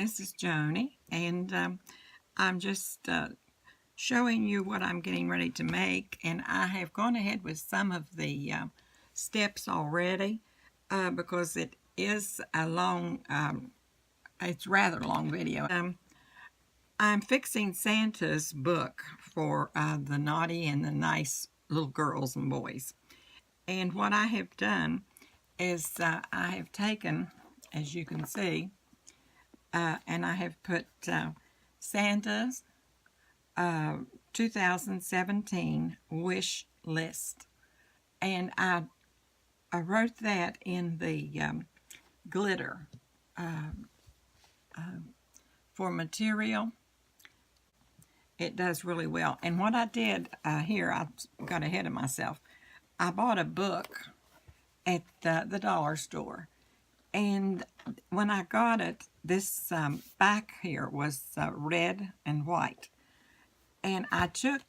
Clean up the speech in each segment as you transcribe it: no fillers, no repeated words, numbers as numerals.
this is Joni, and I'm just showing you what I'm getting ready to make, and I have gone ahead with some of the steps already because it is a long, it's rather long video. I'm fixing Santa's book for the naughty and the nice little girls and boys. And what I have done is I have taken, as you can see, and I have put Santa's 2017 wish list. And I wrote that in the glitter for material. It does really well. And what I did here, I got ahead of myself. I bought a book at the dollar store. And when I got it, this back here was red and white. And I took,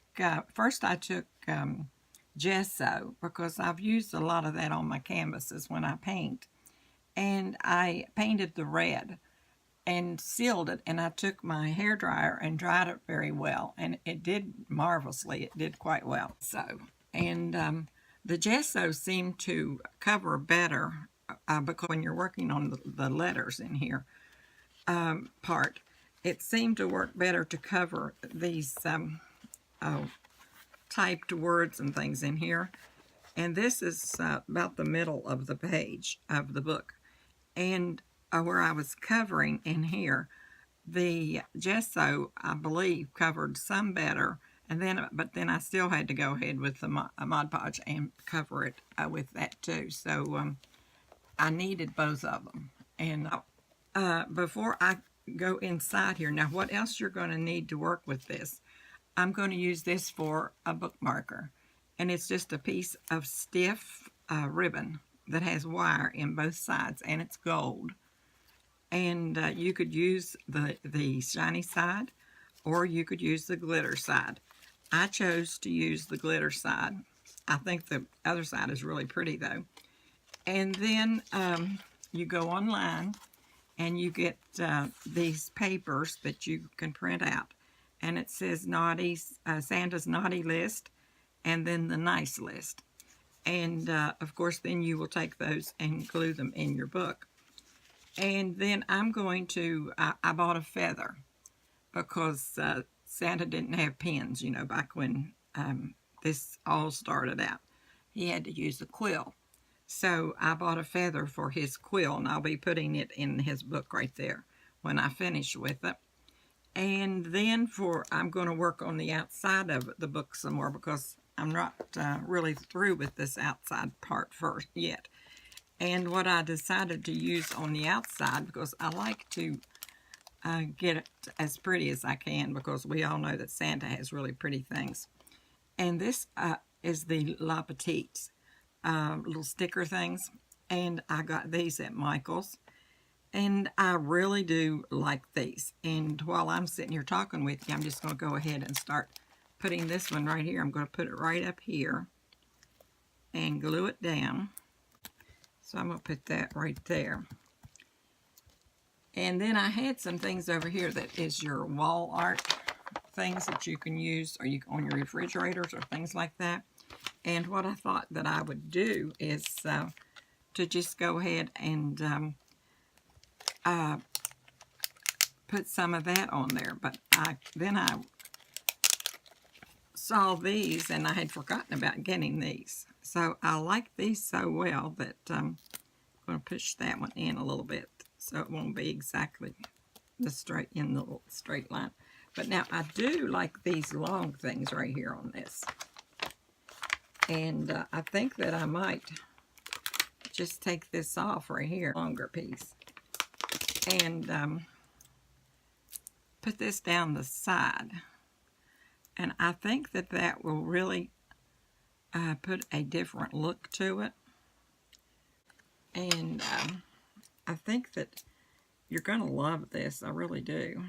first I took gesso, because I've used a lot of that on my canvases when I paint. And I painted the red and sealed it, and I took my hairdryer and dried it very well. And it did marvelously. It did quite well. So, and the gesso seemed to cover better because when you're working on the letters in here part, it seemed to work better to cover these typed words and things in here. And this is about the middle of the page of the book. And where I was covering in here, the gesso, I believe, covered some better. And then, but then I still had to go ahead with the Mod Podge and cover it with that too. So I needed both of them. And before I go inside here, now what else you're going to need to work with this? I'm going to use this for a bookmarker. And it's just a piece of stiff ribbon that has wire in both sides, and it's gold. And you could use the shiny side, or you could use the glitter side. I chose to use the glitter side. I think the other side is really pretty though. And then you go online and you get these papers that you can print out. And it says Santa's naughty list, and then the nice list. And of course then you will take those and glue them in your book. And then I'm going to, I bought a feather because Santa didn't have pens, you know, back when this all started out. He had to use a quill. So I bought a feather for his quill, and I'll be putting it in his book right there when I finish with it. And then I'm going to work on the outside of the book some more because I'm not really through with this outside part first yet. And what I decided to use on the outside, because I like to get it as pretty as I can, because we all know that Santa has really pretty things. And this is the La Petites, little sticker things. And I got these at Michael's. And I really do like these. And while I'm sitting here talking with you, I'm just going to go ahead and start putting this one right here. I'm going to put it right up here and glue it down. So I'm going to put that right there. And then I had some things over here that is your wall art things that you can use, or you on your refrigerators or things like that. And what I thought that I would do is to just go ahead and put some of that on there. But then I saw these, and I had forgotten about getting these. So I like these so well that I'm going to push that one in a little bit so it won't be exactly the straight line. But now I do like these long things right here on this. And I think that I might just take this off right here, longer piece, and put this down the side. And I think that that will really put a different look to it. And I think that you're going to love this. I really do.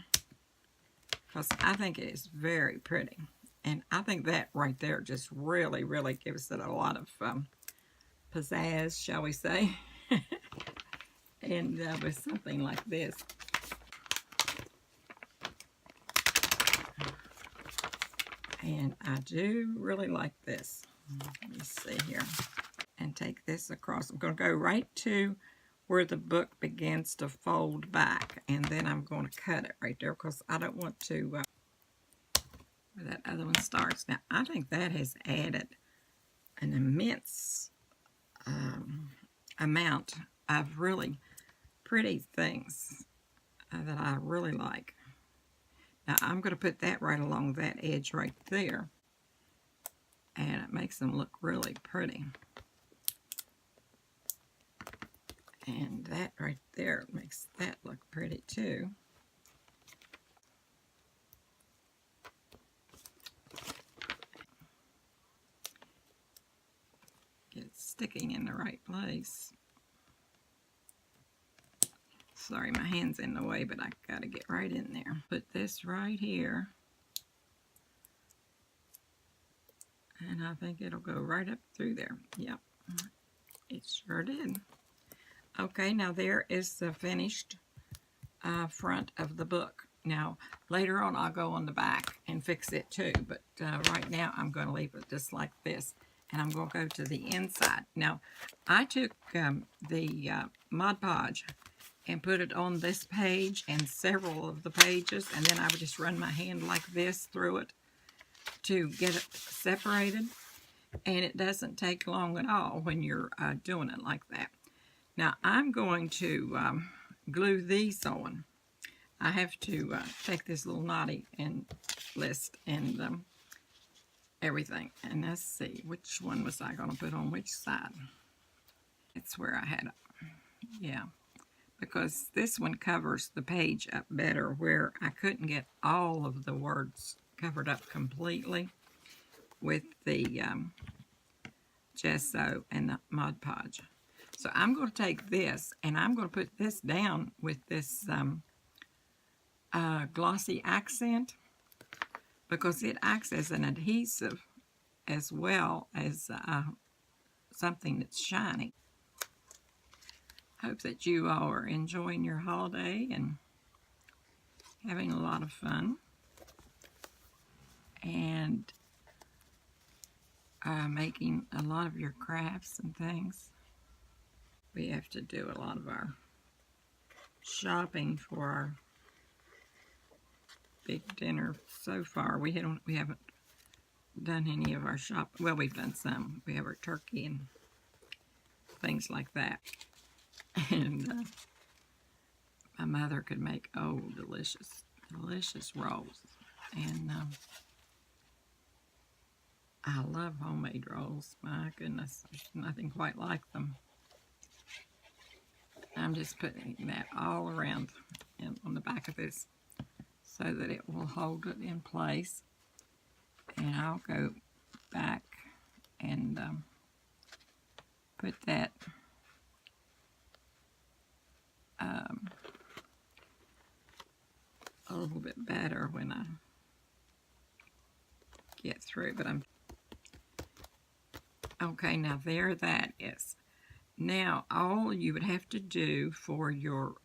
Because I think it is very pretty. And I think that right there just really, really gives it a lot of pizzazz, shall we say. And with something like this, And I do really like this. Let me see here. And take this across. I'm going to go right to where the book begins to fold back. And then I'm going to cut it right there because I don't want to, where that other one starts. Now, I think that has added an immense amount of really pretty things that I really like. Now, I'm going to put that right along that edge right there. And it makes them look really pretty. And that right there makes that look pretty too. Get it sticking in the right place. Sorry, my hand's in the way, but I gotta get right in there. Put this right here. And I think it'll go right up through there. Yep, it sure did. Okay, now there is the finished front of the book. Now, later on, I'll go on the back and fix it too, but right now, I'm going to leave it just like this, and I'm going to go to the inside. Now, I took the Mod Podge and put it on this page and several of the pages, and then I would just run my hand like this through it to get it separated, and it doesn't take long at all when you're doing it like that. Now, I'm going to glue these on. I have to take this little knotty and list and everything. And let's see, which one was I going to put on which side? It's where I had it. Yeah, because this one covers the page up better where I couldn't get all of the words covered up completely with the gesso and the Mod Podge. So I'm going to take this and I'm going to put this down with this glossy accent because it acts as an adhesive as well as something that's shiny. Hope that you all are enjoying your holiday and having a lot of fun and making a lot of your crafts and things. We have to do a lot of our shopping for our big dinner so far. We haven't done any of our shopping. Well, we've done some. We have our turkey and things like that. And my mother could make, delicious, delicious rolls. And I love homemade rolls. My goodness, there's nothing quite like them. I'm just putting that all around on the back of this so that it will hold it in place. And I'll go back and put that a little bit better when I get through. But okay, now there that is. Now, all you would have to do for your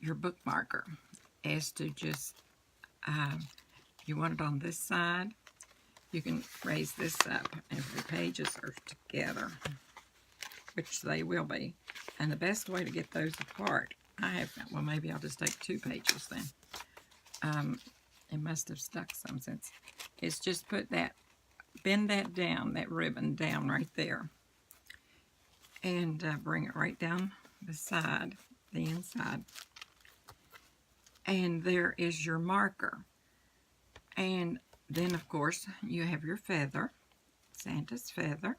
bookmarker is to just, you want it on this side, you can raise this up if the pages are together, which they will be. And the best way to get those apart, well, maybe I'll just take 2 pages then. It must have stuck some since. It's just bend that down, that ribbon down right there. And bring it right down the side, the inside. And there is your marker. And then, of course, you have your feather, Santa's feather,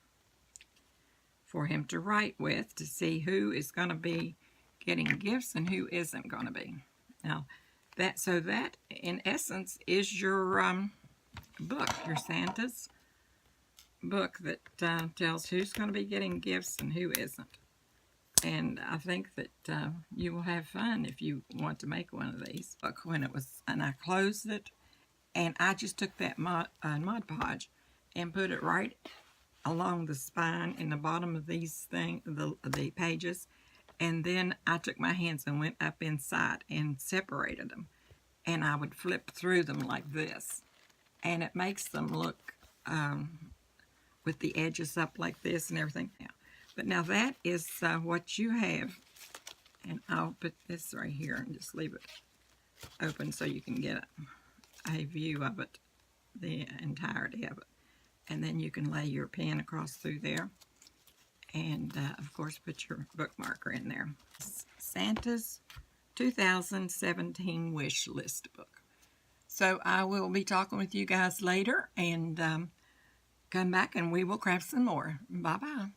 for him to write with to see who is going to be getting gifts and who isn't going to be. Now, that in essence is your book, your Santa's book that tells who's going to be getting gifts and who isn't. And I think that you will have fun if you want to make one of these. Look, and I closed it, and I just took that Mod Podge and put it right along the spine in the bottom of these the pages, and then I took my hands and went up inside and separated them. and I would flip through them like this, and it makes them look with the edges up like this and everything. But now that is what you have, and I'll put this right here and just leave it open so you can get a view of it, the entirety of it. And then you can lay your pen across through there, and of course put your bookmarker in there. Santa's 2017 wish list book. So I will be talking with you guys later, and come back and we will craft some more. Bye bye.